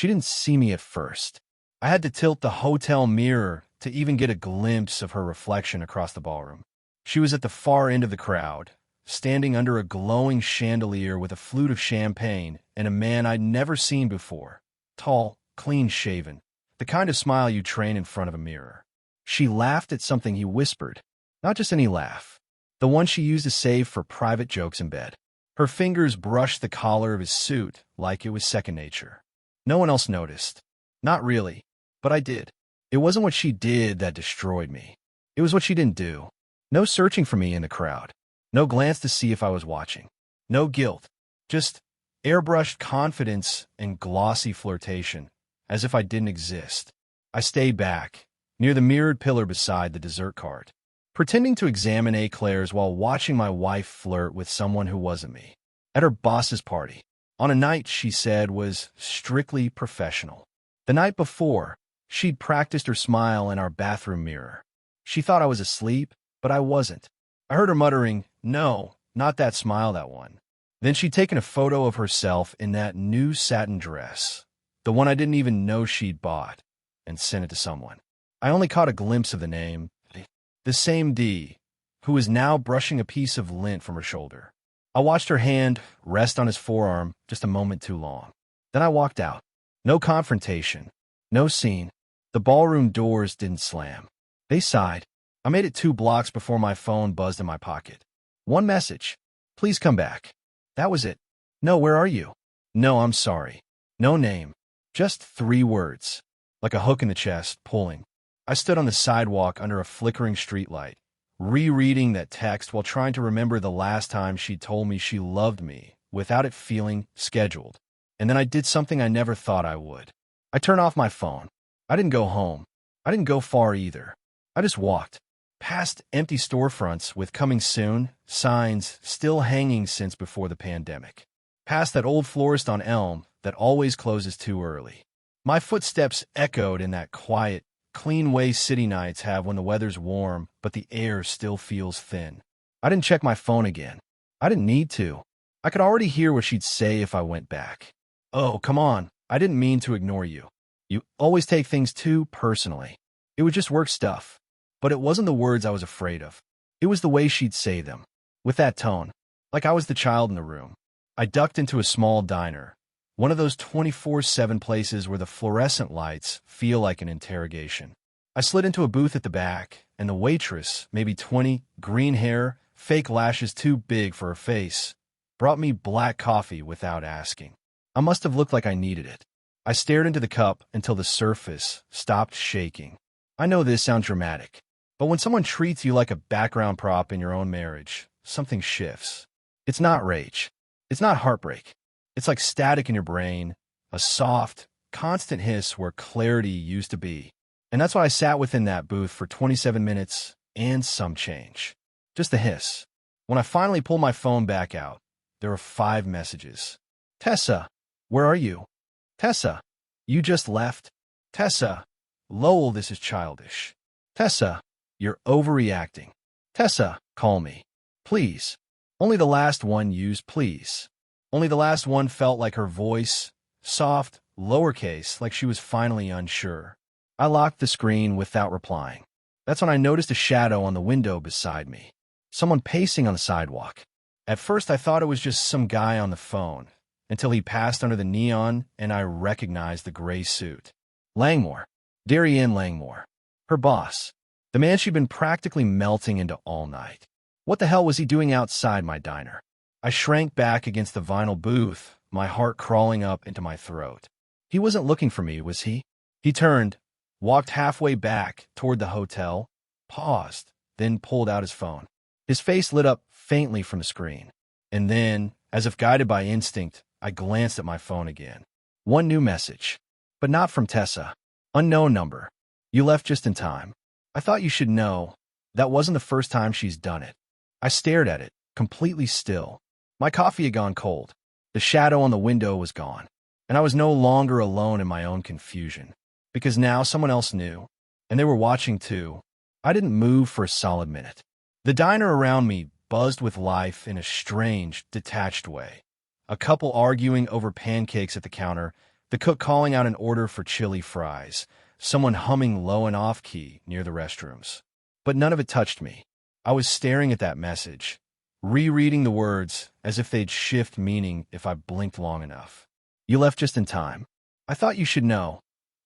She didn't see me at first. I had to tilt the hotel mirror to even get a glimpse of her reflection across the ballroom. She was at the far end of the crowd, standing under a glowing chandelier with a flute of champagne and a man I'd never seen before. Tall, clean-shaven, the kind of smile you train in front of a mirror. She laughed at something he whispered. Not just any laugh. The one she used to save for private jokes in bed. Her fingers brushed the collar of his suit like it was second nature. No one else noticed. Not really. But I did. It wasn't what she did that destroyed me. It was what she didn't do. No searching for me in the crowd. No glance to see if I was watching. No guilt. Just airbrushed confidence and glossy flirtation, as if I didn't exist. I stayed back, near the mirrored pillar beside the dessert cart, pretending to examine eclairs while watching my wife flirt with someone who wasn't me. At her boss's party, on a night she said was strictly professional. The night before, she'd practiced her smile in our bathroom mirror. She thought I was asleep, but I wasn't. I heard her muttering, "No, not that smile, that one." Then she'd taken a photo of herself in that new satin dress, the one I didn't even know she'd bought, and sent it to someone. I only caught a glimpse of the name, the same D, who was now brushing a piece of lint from her shoulder. I watched her hand rest on his forearm just a moment too long. Then I walked out. No confrontation, no scene. The ballroom doors didn't slam. They sighed. I made it 2 blocks before my phone buzzed in my pocket. One message. "Please come back." That was it. No, where are you? No, I'm sorry. No name. Just 3 words. Like a hook in the chest, pulling. I stood on the sidewalk under a flickering streetlight, rereading that text while trying to remember the last time she told me she loved me, without it feeling scheduled. And then I did something I never thought I would. I turned off my phone. I didn't go home. I didn't go far either. I just walked. Past empty storefronts with "coming soon" signs still hanging since before the pandemic. Past that old florist on Elm that always closes too early. My footsteps echoed in that quiet, clean way city nights have when the weather's warm but the air still feels thin. I didn't check my phone again. I didn't need to. I could already hear what she'd say if I went back. "Oh, come on. I didn't mean to ignore you. You always take things too personally. It was just work stuff." But it wasn't the words I was afraid of. It was the way she'd say them. With that tone. Like I was the child in the room. I ducked into a small diner. One of those 24/7 places where the fluorescent lights feel like an interrogation. I slid into a booth at the back, and the waitress, maybe 20, green hair, fake lashes too big for her face, brought me black coffee without asking. I must have looked like I needed it. I stared into the cup until the surface stopped shaking. I know this sounds dramatic, but when someone treats you like a background prop in your own marriage, something shifts. It's not rage. It's not heartbreak. It's like static in your brain, a soft, constant hiss where clarity used to be. And that's why I sat within that booth for 27 minutes and some change. Just the hiss. When I finally pulled my phone back out, there were 5 messages. "Tessa, where are you? Tessa, you just left? Tessa, Lowell, this is childish. Tessa, you're overreacting. Tessa, call me. Please." Only the last one used please. Only the last one felt like her voice, soft, lowercase, like she was finally unsure. I locked the screen without replying. That's when I noticed a shadow on the window beside me. Someone pacing on the sidewalk. At first I thought it was just some guy on the phone, until he passed under the neon and I recognized the gray suit. Langmore. Darien Langmore. Her boss. The man she'd been practically melting into all night. What the hell was he doing outside my diner? I shrank back against the vinyl booth, my heart crawling up into my throat. He wasn't looking for me, was he? He turned, walked halfway back toward the hotel, paused, then pulled out his phone. His face lit up faintly from the screen. And then, as if guided by instinct, I glanced at my phone again. One new message. But not from Tessa. Unknown number. "You left just in time. I thought you should know. That wasn't the first time she's done it." I stared at it, completely still. My coffee had gone cold. The shadow on the window was gone. And I was no longer alone in my own confusion. Because now someone else knew. And they were watching too. I didn't move for a solid minute. The diner around me buzzed with life in a strange, detached way. A couple arguing over pancakes at the counter, The cook calling out an order for chili fries, someone humming low and off-key near the restrooms. But none of it touched me. I was staring at that message, rereading the words as if they'd shift meaning if I blinked long enough. You left just in time. I thought you should know.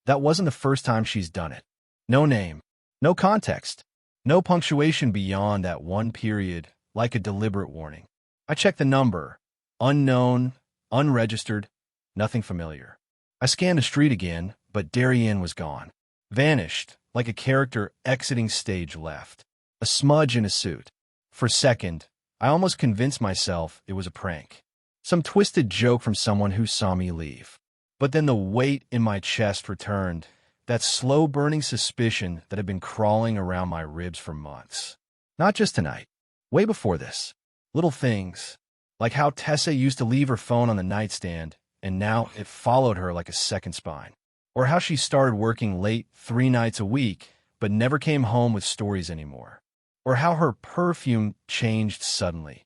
That wasn't the first time she's done it. No name, no context, no punctuation beyond that one period, like a deliberate warning. I checked the number. Unknown, unregistered, nothing familiar. I scanned the street again, but Darien was gone. Vanished, like a character exiting stage left. A smudge in a suit. For a second, I almost convinced myself it was a prank. Some twisted joke from someone who saw me leave. But then the weight in my chest returned, that slow-burning suspicion that had been crawling around my ribs for months. Not just tonight. Way before this. Little things, like how Tessa used to leave her phone on the nightstand, and now it followed her like a second spine. Or how she started working late 3 nights a week, but never came home with stories anymore. Or how her perfume changed suddenly.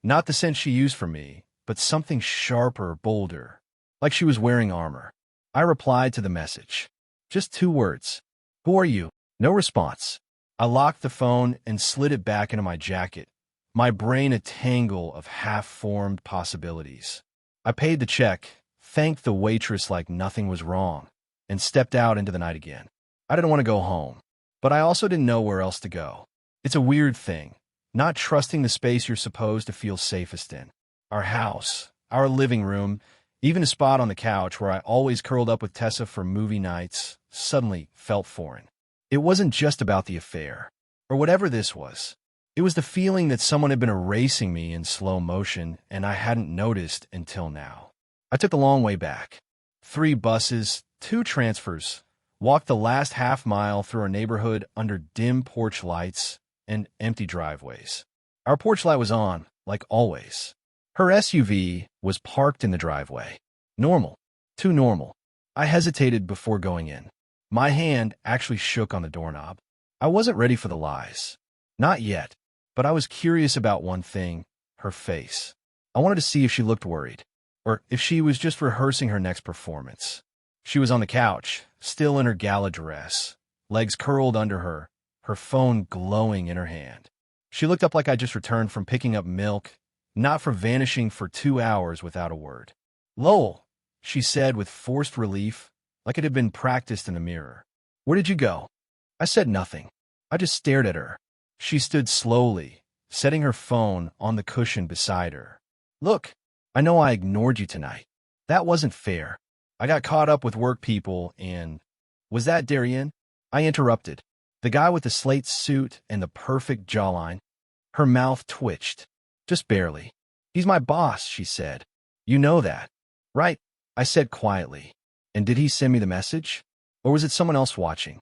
Not the scent she used for me, but something sharper, bolder, like she was wearing armor. I replied to the message. Just 2 words. Who are you? No response. I locked the phone and slid it back into my jacket, my brain a tangle of half-formed possibilities. I paid the check, thanked the waitress like nothing was wrong, and stepped out into the night again. I didn't want to go home, but I also didn't know where else to go. It's a weird thing, not trusting the space you're supposed to feel safest in. Our house, our living room, even a spot on the couch where I always curled up with Tessa for movie nights, suddenly felt foreign. It wasn't just about the affair, or whatever this was. It was the feeling that someone had been erasing me in slow motion, and I hadn't noticed until now. I took the long way back. 3 buses, 2 transfers, walked the last half-mile through a neighborhood under dim porch lights and empty driveways. Our porch light was on, like always. Her SUV was parked in the driveway. Normal. Too normal. I hesitated before going in. My hand actually shook on the doorknob. I wasn't ready for the lies. Not yet. But I was curious about one thing, her face. I wanted to see if she looked worried, or if she was just rehearsing her next performance. She was on the couch, still in her gala dress, legs curled under her, her phone glowing in her hand. She looked up like I just returned from picking up milk, not from vanishing for 2 hours without a word. "Lowell," she said with forced relief, like it had been practiced in the mirror. "Where did you go?" I said nothing. I just stared at her. She stood slowly, setting her phone on the cushion beside her. "Look, I know I ignored you tonight. That wasn't fair. I got caught up with work people and—" "Was that Darien?" I interrupted. The guy with the slate suit and the perfect jawline. Her mouth twitched. Just barely. "He's my boss," she said. "You know that." "Right," I said quietly. "And did he send me the message? Or was it someone else watching?"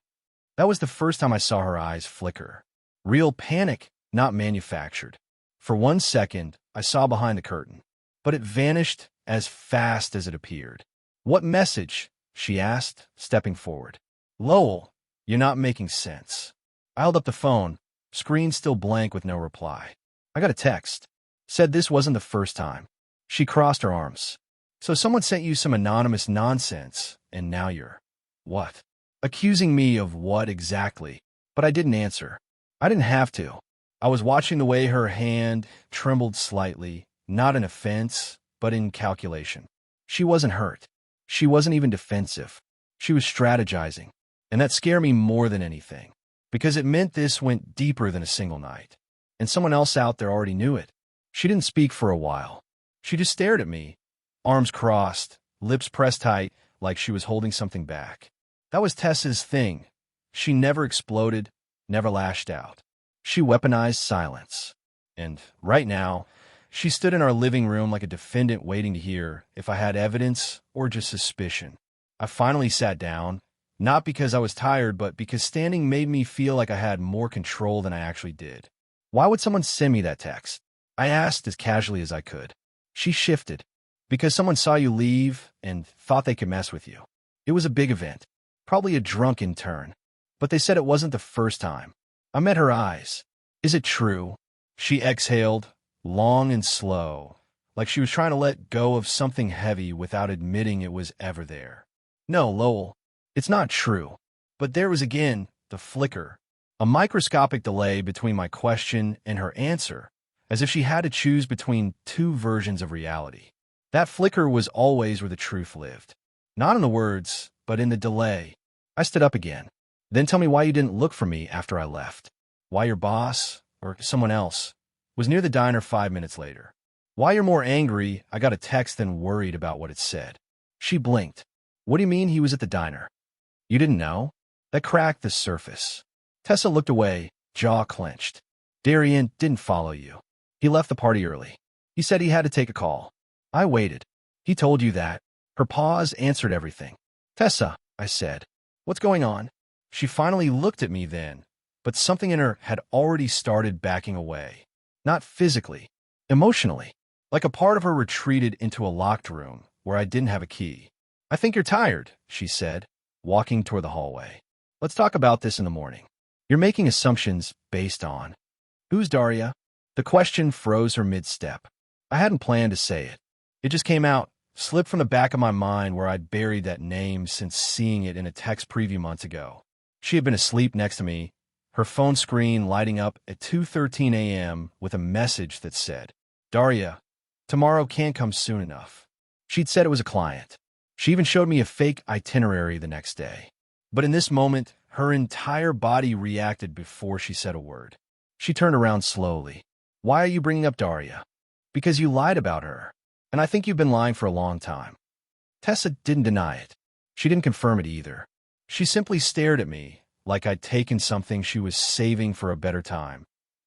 That was the first time I saw her eyes flicker. Real panic, not manufactured. For 1 second, I saw behind the curtain. But it vanished as fast as it appeared. "What message?" she asked, stepping forward. "Lowell, you're not making sense." I held up the phone, screen still blank with no reply. "I got a text. Said this wasn't the first time." She crossed her arms. "So someone sent you some anonymous nonsense, and now you're—" "What?" Accusing me of what exactly? But I didn't answer. I didn't have to. I was watching the way her hand trembled slightly, not in offense, but in calculation. She wasn't hurt. She wasn't even defensive. She was strategizing. And that scared me more than anything, because it meant this went deeper than a single night. And someone else out there already knew it. She didn't speak for a while. She just stared at me, arms crossed, lips pressed tight, like she was holding something back. That was Tessa's thing. She never exploded, never lashed out. She weaponized silence. And right now, she stood in our living room like a defendant waiting to hear if I had evidence or just suspicion. I finally sat down, not because I was tired, but because standing made me feel like I had more control than I actually did. "Why would someone send me that text?" I asked as casually as I could. She shifted. "Because someone saw you leave and thought they could mess with you. It was a big event. Probably a drunken turn. But they said it wasn't the first time." I met her eyes. "Is it true?" She exhaled, long and slow, like she was trying to let go of something heavy without admitting it was ever there. No, Lowell, it's not true. But there was again the flicker, a microscopic delay between my question and her answer, as if she had to choose between two versions of reality. That flicker was always where the truth lived. Not in the words, but in the delay. I stood up again. Then tell me why you didn't look for me after I left. Why your boss, or someone else, was near the diner 5 minutes later. Why you're more angry I got a text than worried about what it said. She blinked. What do you mean he was at the diner? You didn't know? That cracked the surface. Tessa looked away, jaw clenched. Darian didn't follow you. He left the party early. He said he had to take a call. I waited. He told you that. Her pause answered everything. Tessa, I said. What's going on? She finally looked at me then, but something in her had already started backing away. Not physically, emotionally. Like a part of her retreated into a locked room where I didn't have a key. I think you're tired, she said, walking toward the hallway. Let's talk about this in the morning. You're making assumptions based on. Who's Daria? The question froze her mid-step. I hadn't planned to say it. It just came out, slipped from the back of my mind where I'd buried that name since seeing it in a text preview months ago. She had been asleep next to me, her phone screen lighting up at 2:13 a.m. with a message that said, Daria, tomorrow can't come soon enough. She'd said it was a client. She even showed me a fake itinerary the next day. But in this moment, her entire body reacted before she said a word. She turned around slowly. Why are you bringing up Daria? Because you lied about her. And I think you've been lying for a long time. Tessa didn't deny it. She didn't confirm it either. She simply stared at me, like I'd taken something she was saving for a better time,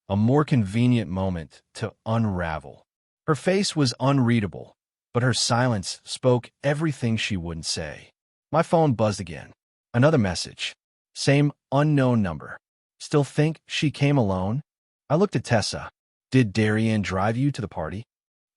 a more convenient moment to unravel. Her face was unreadable, but her silence spoke everything she wouldn't say. My phone buzzed again. Another message. Same unknown number. Still think she came alone? I looked at Tessa. Did Darian drive you to the party?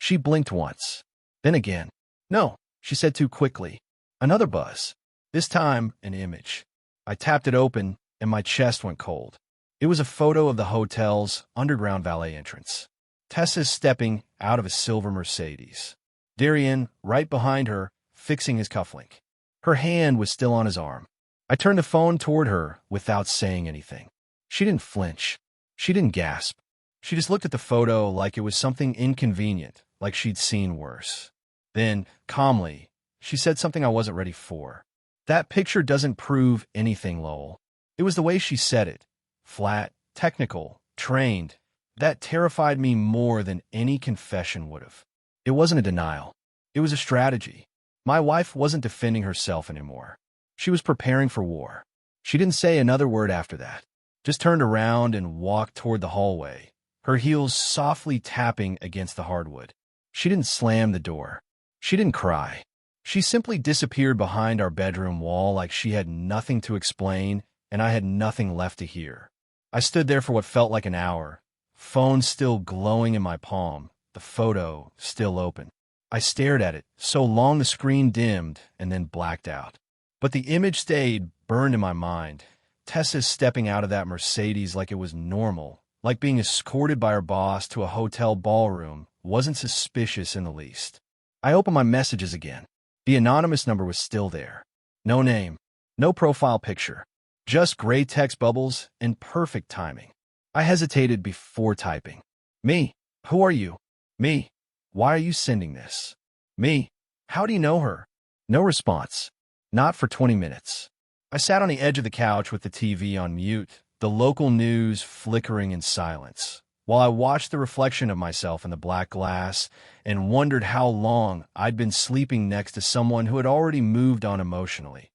She blinked once. Then again. No, she said too quickly. Another buzz. This time, an image. I tapped it open, and my chest went cold. It was a photo of the hotel's underground valet entrance. Tessa's stepping out of a silver Mercedes. Darian, right behind her, fixing his cufflink. Her hand was still on his arm. I turned the phone toward her without saying anything. She didn't flinch. She didn't gasp. She just looked at the photo like it was something inconvenient, like she'd seen worse. Then, calmly, she said something I wasn't ready for. That picture doesn't prove anything, Lowell. It was the way she said it. Flat, technical, trained. That terrified me more than any confession would have. It wasn't a denial. It was a strategy. My wife wasn't defending herself anymore. She was preparing for war. She didn't say another word after that. Just turned around and walked toward the hallway, her heels softly tapping against the hardwood. She didn't slam the door. She didn't cry. She simply disappeared behind our bedroom wall like she had nothing to explain and I had nothing left to hear. I stood there for what felt like an hour, phone still glowing in my palm, the photo still open. I stared at it so long the screen dimmed and then blacked out. But the image stayed burned in my mind. Tessa stepping out of that Mercedes like it was normal, like being escorted by her boss to a hotel ballroom, wasn't suspicious in the least. I opened my messages again. The anonymous number was still there. No name, no profile picture, just gray text bubbles and perfect timing. I hesitated before typing. Me, who are you? Me, why are you sending this? Me, how do you know her? No response. Not for 20 minutes. I sat on the edge of the couch with the TV on mute, the local news flickering in silence, while I watched the reflection of myself in the black glass and wondered how long I'd been sleeping next to someone who had already moved on emotionally,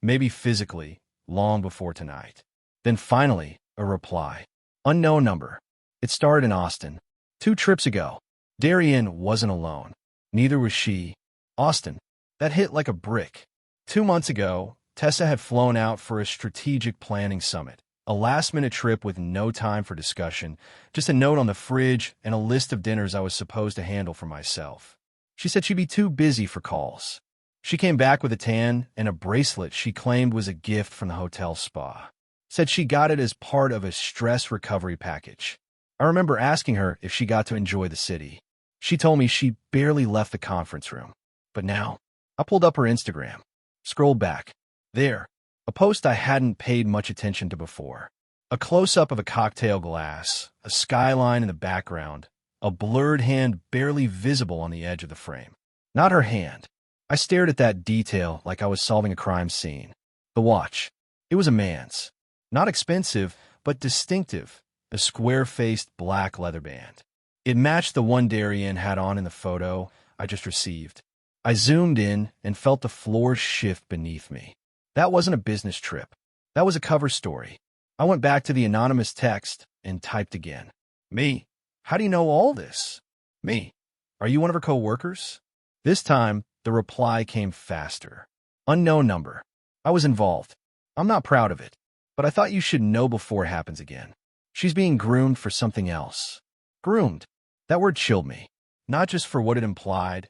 maybe physically, long before tonight. Then finally, a reply. Unknown number. It started in Austin. 2 trips ago. Darian wasn't alone. Neither was she. Austin. That hit like a brick. 2 months ago, Tessa had flown out for a strategic planning summit, a last-minute trip with no time for discussion, just a note on the fridge and a list of dinners I was supposed to handle for myself. She said she'd be too busy for calls. She came back with a tan and a bracelet she claimed was a gift from the hotel spa. Said she got it as part of a stress recovery package. I remember asking her if she got to enjoy the city. She told me she barely left the conference room. But now, I pulled up her Instagram. Scrolled back. There. A post I hadn't paid much attention to before. A close-up of a cocktail glass, a skyline in the background, a blurred hand barely visible on the edge of the frame. Not her hand. I stared at that detail like I was solving a crime scene. The watch. It was a man's. Not expensive, but distinctive. A square-faced black leather band. It matched the one Darian had on in the photo I just received. I zoomed in and felt the floor shift beneath me. That wasn't a business trip. That was a cover story. I went back to the anonymous text and typed again. Me. How do you know all this? Me. Are you one of her co-workers? This time, the reply came faster. Unknown number. I was involved. I'm not proud of it, but I thought you should know before it happens again. She's being groomed for something else. Groomed. That word chilled me. Not just for what it implied,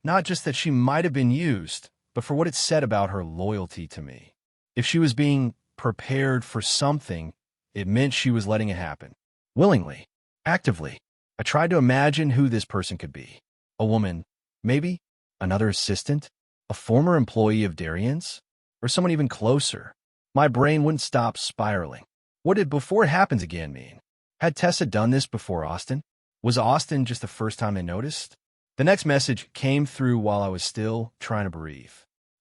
not just that she might have been used, but for what it said about her loyalty to me. If she was being prepared for something, it meant she was letting it happen. Willingly. Actively. I tried to imagine who this person could be. A woman. Maybe. Another assistant. A former employee of Darian's. Or someone even closer. My brain wouldn't stop spiraling. What did before it happens again mean? Had Tessa done this before Austin? Was Austin just the first time they noticed? The next message came through while I was still trying to breathe.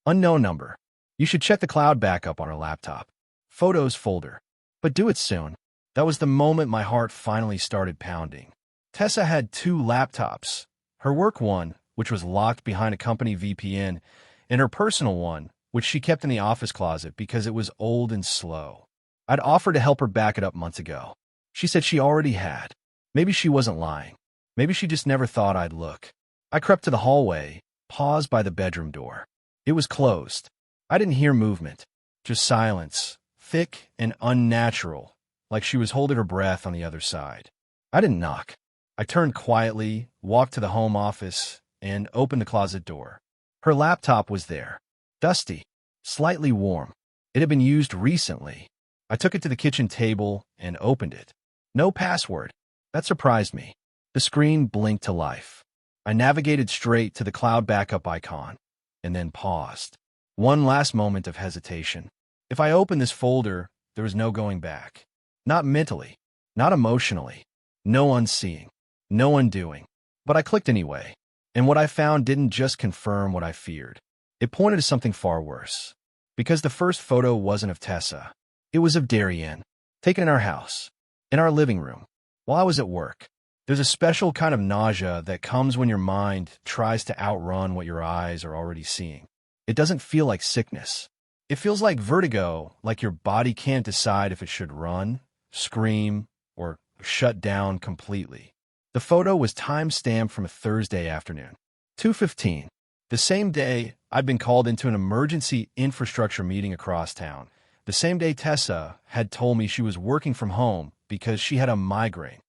Unknown number. You should check the cloud backup on her laptop. Photos folder. But do it soon. That was the moment my heart finally started pounding. Tessa had 2 laptops. Her work one, which was locked behind a company VPN, and her personal one, which she kept in the office closet because it was old and slow. I'd offered to help her back it up months ago. She said she already had. Maybe she wasn't lying. Maybe she just never thought I'd look. I crept to the hallway, paused by the bedroom door. It was closed. I didn't hear movement, just silence, thick and unnatural, like she was holding her breath on the other side. I didn't knock. I turned quietly, walked to the home office, and opened the closet door. Her laptop was there, dusty, slightly warm. It had been used recently. I took it to the kitchen table and opened it. No password. That surprised me. The screen blinked to life. I navigated straight to the cloud backup icon, and then paused. One last moment of hesitation. If I opened this folder, there was no going back. Not mentally, not emotionally, no unseeing, no undoing. But I clicked anyway, and what I found didn't just confirm what I feared. It pointed to something far worse. Because the first photo wasn't of Tessa. It was of Darian, taken in our house, in our living room, while I was at work. There's a special kind of nausea that comes when your mind tries to outrun what your eyes are already seeing. It doesn't feel like sickness. It feels like vertigo, like your body can't decide if it should run, scream, or shut down completely. The photo was time-stamped from a Thursday afternoon, 2:15. The same day I'd been called into an emergency infrastructure meeting across town. The same day Tessa had told me she was working from home because she had a migraine.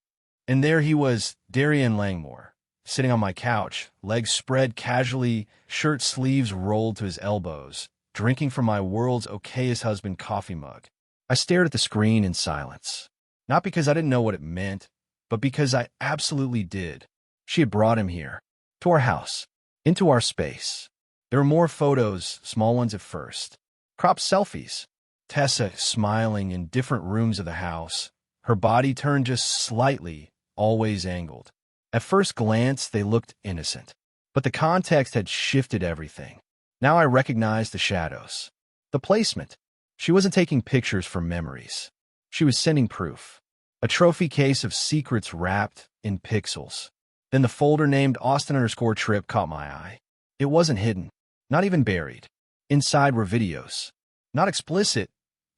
And there he was, Darian Langmore, sitting on my couch, legs spread casually, shirt sleeves rolled to his elbows, drinking from my world's okayest husband coffee mug. I stared at the screen in silence. Not because I didn't know what it meant, but because I absolutely did. She had brought him here, to our house, into our space. There were more photos, small ones at first. Cropped selfies. Tessa smiling in different rooms of the house, her body turned just slightly, always angled. At first glance, they looked innocent. But the context had shifted everything. Now I recognized the shadows. The placement. She wasn't taking pictures for memories. She was sending proof. A trophy case of secrets wrapped in pixels. Then the folder named Austin_trip caught my eye. It wasn't hidden, not even buried. Inside were videos. Not explicit,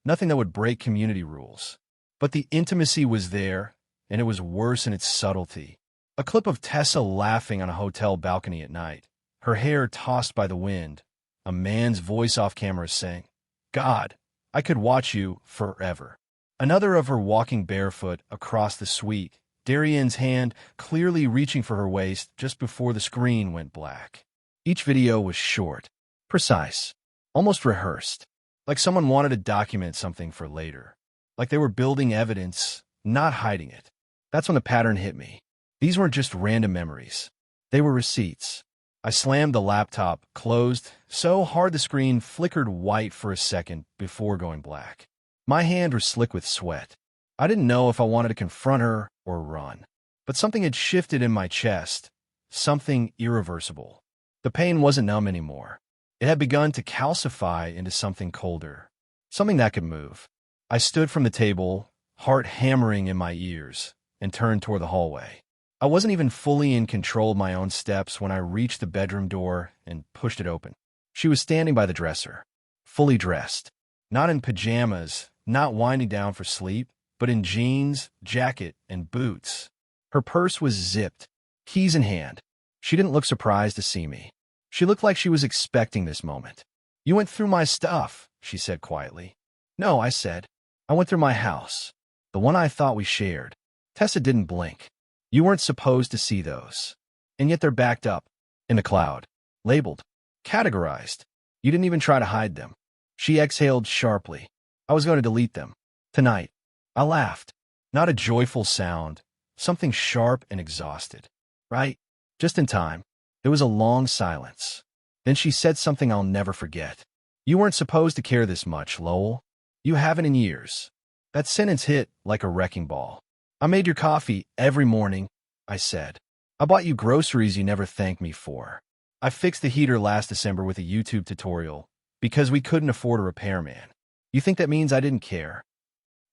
nothing that would break community rules. But the intimacy was there, and it was worse in its subtlety. A clip of Tessa laughing on a hotel balcony at night, her hair tossed by the wind, a man's voice off camera saying, "God, I could watch you forever." Another of her walking barefoot across the suite, Darian's hand clearly reaching for her waist just before the screen went black. Each video was short, precise, almost rehearsed, like someone wanted to document something for later. Like they were building evidence, not hiding it. That's when the pattern hit me. These weren't just random memories. They were receipts. I slammed the laptop closed so hard the screen flickered white for a second before going black. My hand was slick with sweat. I didn't know if I wanted to confront her or run. But something had shifted in my chest, something irreversible. The pain wasn't numb anymore. It had begun to calcify into something colder, something that could move. I stood from the table, heart hammering in my ears, and turned toward the hallway. I wasn't even fully in control of my own steps when I reached the bedroom door and pushed it open. She was standing by the dresser, fully dressed, not in pajamas, not winding down for sleep, but in jeans, jacket, and boots. Her purse was zipped, keys in hand. She didn't look surprised to see me. She looked like she was expecting this moment. "You went through my stuff," she said quietly. "No," I said. "I went through my house, the one I thought we shared." Tessa didn't blink. "You weren't supposed to see those. And yet they're backed up, in the cloud, labeled, categorized. You didn't even try to hide them." She exhaled sharply. "I was going to delete them. Tonight." I laughed. Not a joyful sound, something sharp and exhausted. "Right? Just in time." There was a long silence. Then she said something I'll never forget. "You weren't supposed to care this much, Lowell. You haven't in years." That sentence hit like a wrecking ball. "I made your coffee every morning," I said. "I bought you groceries you never thanked me for. I fixed the heater last December with a YouTube tutorial because we couldn't afford a repairman. You think that means I didn't care?"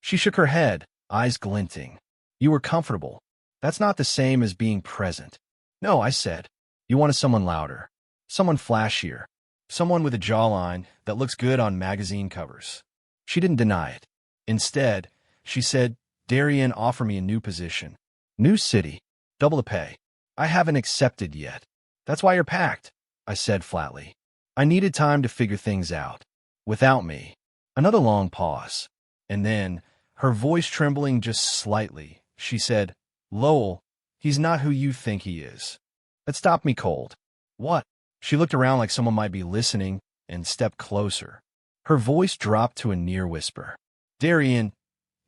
She shook her head, eyes glinting. "You were comfortable. That's not the same as being present." "No," I said. "You wanted someone louder, someone flashier, someone with a jawline that looks good on magazine covers." She didn't deny it. Instead, she said, "Darian offered me a new position. New city. Double the pay. I haven't accepted yet." "That's why you're packed," I said flatly. I needed time to figure things out. Without me. Another long pause. And then, her voice trembling just slightly, she said, "Lowell, he's not who you think he is." That stopped me cold. "What?" She looked around like someone might be listening and stepped closer. Her voice dropped to a near whisper. "Darian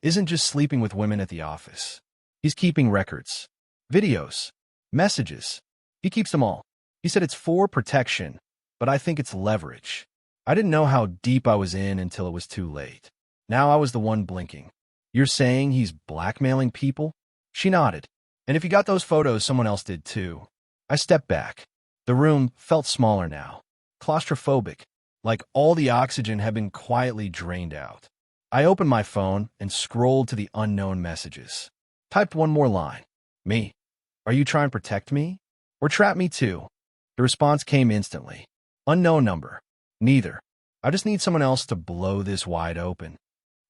isn't just sleeping with women at the office. He's keeping records, videos, messages. He keeps them all. He said it's for protection, but I think it's leverage." I didn't know how deep I was in until it was too late. Now I was the one blinking. "You're saying he's blackmailing people?" She nodded. "And if you got those photos, someone else did too." I stepped back. The room felt smaller now, claustrophobic, like all the oxygen had been quietly drained out. I opened my phone and scrolled to the unknown messages. Typed one more line. "Me. Are you trying to protect me? Or trap me too?" The response came instantly. "Unknown number. Neither. I just need someone else to blow this wide open."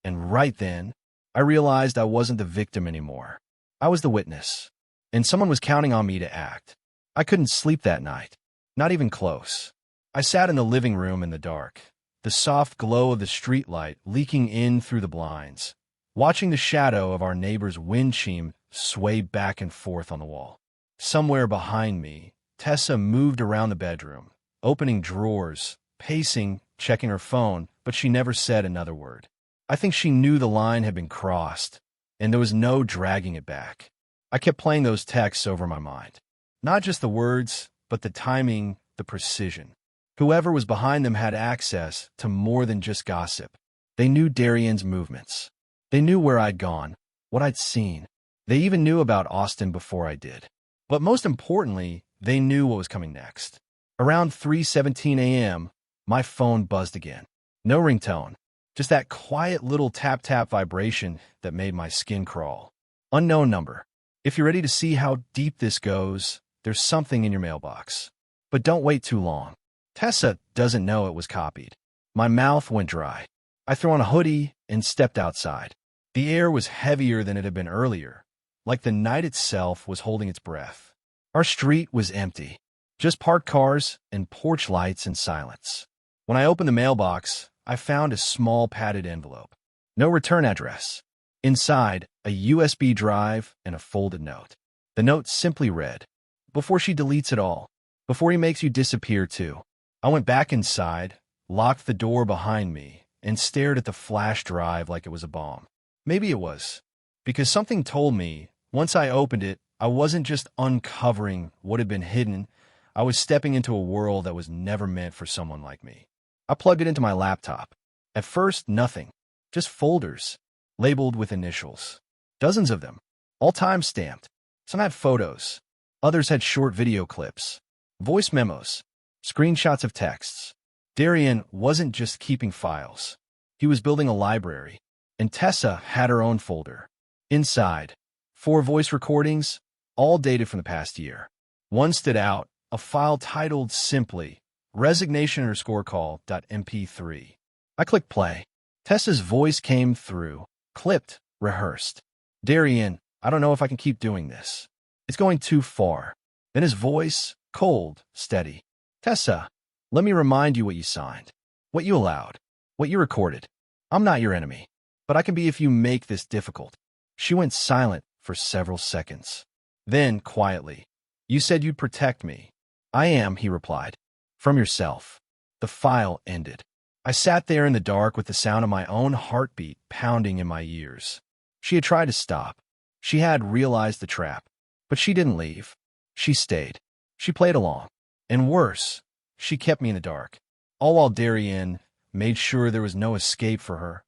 And right then, I realized I wasn't the victim anymore. I was the witness. And someone was counting on me to act. I couldn't sleep that night. Not even close. I sat in the living room in the dark, the soft glow of the streetlight leaking in through the blinds, watching the shadow of our neighbor's windshield sway back and forth on the wall. Somewhere behind me, Tessa moved around the bedroom, opening drawers, pacing, checking her phone, but she never said another word. I think she knew the line had been crossed, and there was no dragging it back. I kept playing those texts over my mind. Not just the words, but the timing, the precision. Whoever was behind them had access to more than just gossip. They knew Darian's movements. They knew where I'd gone, what I'd seen. They even knew about Austin before I did. But most importantly, they knew what was coming next. Around 3:17 a.m., my phone buzzed again. No ringtone, just that quiet little tap-tap vibration that made my skin crawl. Unknown number. "If you're ready to see how deep this goes, there's something in your mailbox. But don't wait too long." Tessa doesn't know it was copied. My mouth went dry. I threw on a hoodie and stepped outside. The air was heavier than it had been earlier, like the night itself was holding its breath. Our street was empty, just parked cars and porch lights and silence. When I opened the mailbox, I found a small padded envelope. No return address. Inside, a USB drive and a folded note. The note simply read, "Before she deletes it all, before he makes you disappear too." I went back inside, locked the door behind me, and stared at the flash drive like it was a bomb. Maybe it was, because something told me, once I opened it, I wasn't just uncovering what had been hidden, I was stepping into a world that was never meant for someone like me. I plugged it into my laptop. At first, nothing. Just folders, labeled with initials. Dozens of them, all time-stamped. Some had photos. Others had short video clips, voice memos, screenshots of texts. Darian wasn't just keeping files. He was building a library. And Tessa had her own folder. Inside, 4 voice recordings, all dated from the past year. One stood out, a file titled simply, resignation_call.mp3. I clicked play. Tessa's voice came through, clipped, rehearsed. Darian, I don't know if I can keep doing this. It's going too far. Then his voice, cold, steady. Tessa, let me remind you what you signed, what you allowed, what you recorded. I'm not your enemy, but I can be if you make this difficult. She went silent for several seconds. Then, quietly, you said you'd protect me. I am, he replied. From yourself. The file ended. I sat there in the dark with the sound of my own heartbeat pounding in my ears. She had tried to stop. She had realized the trap. But she didn't leave. She stayed. She played along. And worse, she kept me in the dark. All while Darian made sure there was no escape for her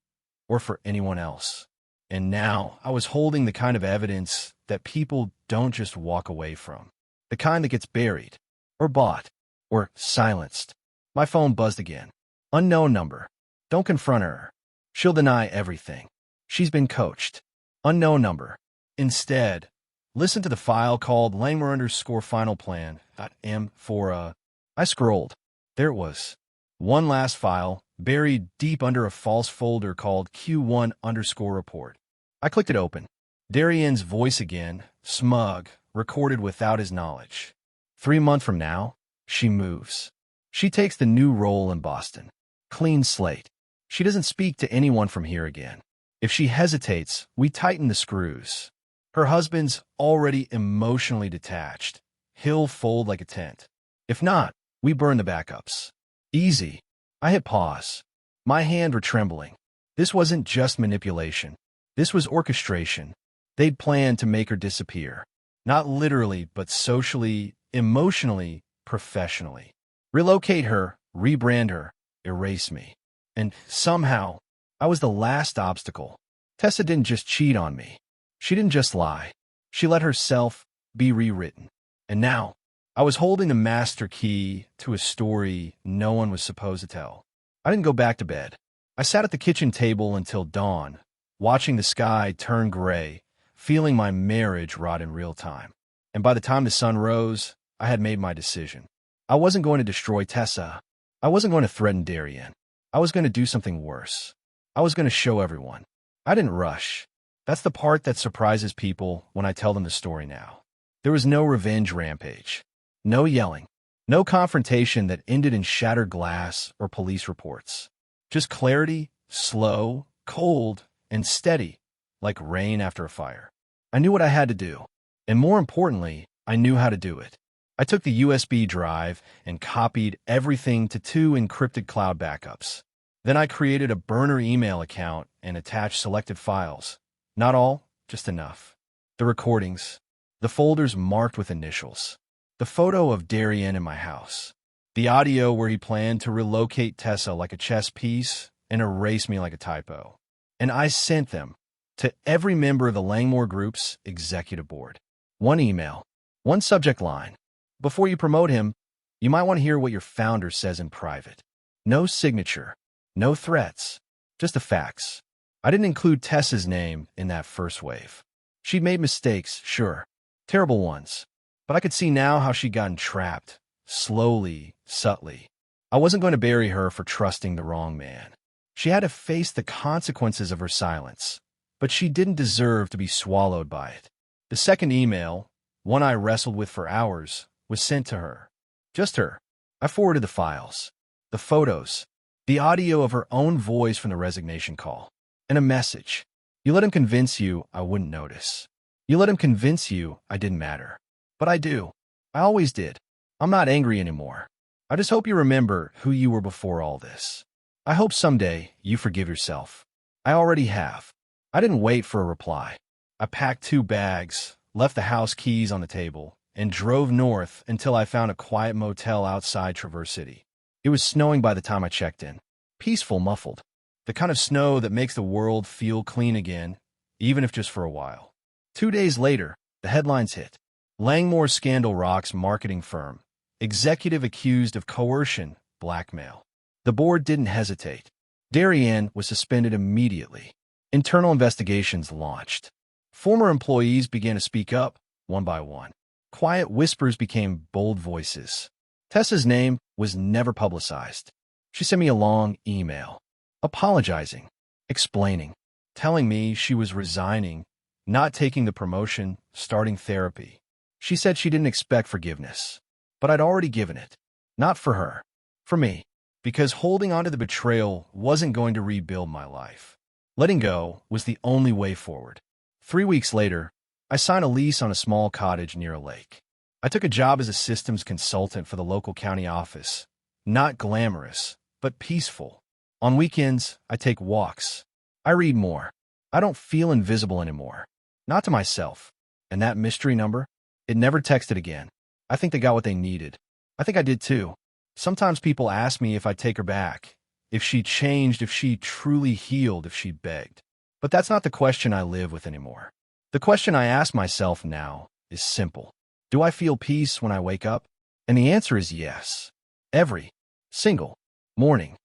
or for anyone else. And now I was holding the kind of evidence that people don't just walk away from. The kind that gets buried, or bought, or silenced. My phone buzzed again. Unknown number. Don't confront her. She'll deny everything. She's been coached. Unknown number. Instead, listen to the file called Langmuir_final_plan.m for I scrolled. There it was. One last file, buried deep under a false folder called Q1_report. I clicked it open. Darian's voice again, smug, recorded without his knowledge. 3 months from now, she moves. She takes the new role in Boston. Clean slate. She doesn't speak to anyone from here again. If she hesitates, we tighten the screws. Her husband's already emotionally detached. He'll fold like a tent. If not, we burn the backups. Easy. I hit pause. My hands were trembling. This wasn't just manipulation. This was orchestration. They'd planned to make her disappear. Not literally, but socially, emotionally, professionally. Relocate her, rebrand her, erase me. And somehow, I was the last obstacle. Tessa didn't just cheat on me. She didn't just lie. She let herself be rewritten. And now, I was holding the master key to a story no one was supposed to tell. I didn't go back to bed. I sat at the kitchen table until dawn, watching the sky turn gray, feeling my marriage rot in real time. And by the time the sun rose, I had made my decision. I wasn't going to destroy Tessa. I wasn't going to threaten Darian. I was going to do something worse. I was going to show everyone. I didn't rush. That's the part that surprises people when I tell them the story now. There was no revenge rampage. No yelling. No confrontation that ended in shattered glass or police reports. Just clarity, slow, cold, and steady, like rain after a fire. I knew what I had to do. And more importantly, I knew how to do it. I took the USB drive and copied everything to 2 encrypted cloud backups. Then I created a burner email account and attached selected files. Not all, just enough. The recordings, the folders marked with initials, the photo of Darian in my house, the audio where he planned to relocate Tessa like a chess piece and erase me like a typo. And I sent them to every member of the Langmuir Group's executive board. One email, one subject line. Before you promote him, you might want to hear what your founder says in private. No signature, no threats, just the facts. I didn't include Tessa's name in that first wave. She'd made mistakes, sure, terrible ones, but I could see now how she'd gotten trapped, slowly, subtly. I wasn't going to bury her for trusting the wrong man. She had to face the consequences of her silence, but she didn't deserve to be swallowed by it. The second email, one I wrestled with for hours, was sent to her. Just her. I forwarded the files, the photos, the audio of her own voice from the resignation call, and a message. You let him convince you I wouldn't notice. You let him convince you I didn't matter. But I do. I always did. I'm not angry anymore. I just hope you remember who you were before all this. I hope someday you forgive yourself. I already have. I didn't wait for a reply. I packed 2 bags, left the house keys on the table, and drove north until I found a quiet motel outside Traverse City. It was snowing by the time I checked in. Peaceful, muffled. The kind of snow that makes the world feel clean again, even if just for a while. 2 days later, the headlines hit. Langmore scandal rocks marketing firm. Executive accused of coercion, blackmail. The board didn't hesitate. Darien was suspended immediately. Internal investigations launched. Former employees began to speak up, one by one. Quiet whispers became bold voices. Tessa's name was never publicized. She sent me a long email, apologizing, explaining, telling me she was resigning, not taking the promotion, starting therapy. She said she didn't expect forgiveness, but I'd already given it. Not for her, for me, because holding on to the betrayal wasn't going to rebuild my life. Letting go was the only way forward. 3 weeks later, I signed a lease on a small cottage near a lake. I took a job as a systems consultant for the local county office. Not glamorous, but peaceful. On weekends, I take walks. I read more. I don't feel invisible anymore. Not to myself. And that mystery number? It never texted again. I think they got what they needed. I think I did too. Sometimes people ask me if I'd take her back, if she changed, if she truly healed, if she begged. But that's not the question I live with anymore. The question I ask myself now is simple. Do I feel peace when I wake up? And the answer is yes. Every single morning.